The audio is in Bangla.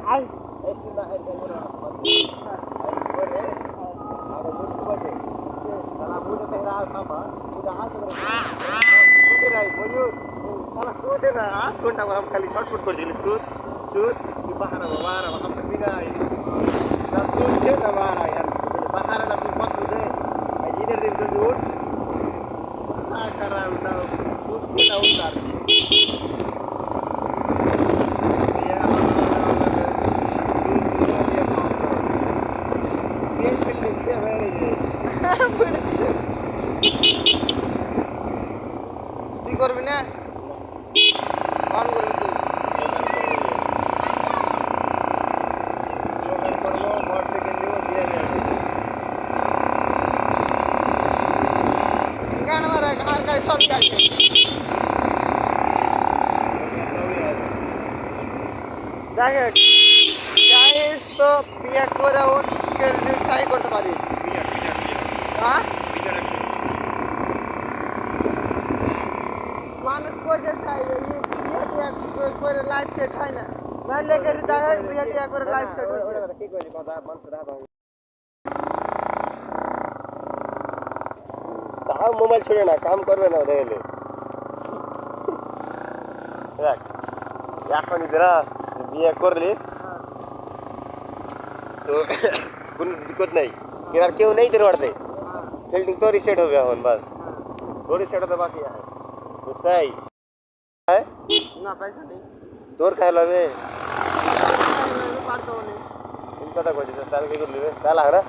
আজ ऐसी ना ऐसे बोल रहा हूँ ऐसे बोल रहे आगे मुझे बजे साला मुझे पहरा मामा मुझे हाथ में मुझे नहीं मुझे साला सूट है ना हाथ कोंटा को हम खाली शॉर्टकट कर दिले सूट di bahara हम बिना ना सूट है ना bahara यार bahara ना सूट मत दे इधर दिन जो सूट क्या कर रहा है ना सूट से ना उतार তুই করবি না অন করবি তুই গান মারা আর কাজ সব আছে দেখে গাইস তো বিয়ে করে ও ট্রাই করতে পারি হ্যাঁ মানুষ কোজে চাই বিয়ে করে লাইফ সেট হয় না मैं लेकर दादा बिया করে লাইফ সেট হচ্ছে কি কইলি কথা মানুষ দাদা তাও মোবাইল ছুড়ে না কাম করবে না দেখলে দেখ এখনই যারা বিয়ে করলি তো কোনো দিক্কত নাই আর কেউ নেই তোর বাড়িতে ফিল্ডিং তো রিসেট হবে এখন বাস তো রিসেট হতে বাকি আছে বুঝছাই হ্যাঁ না পয়সা নেই তোর খাই লবে পারতো না কোন কথা কইছিস তাহলে কি করলি রে তাহলে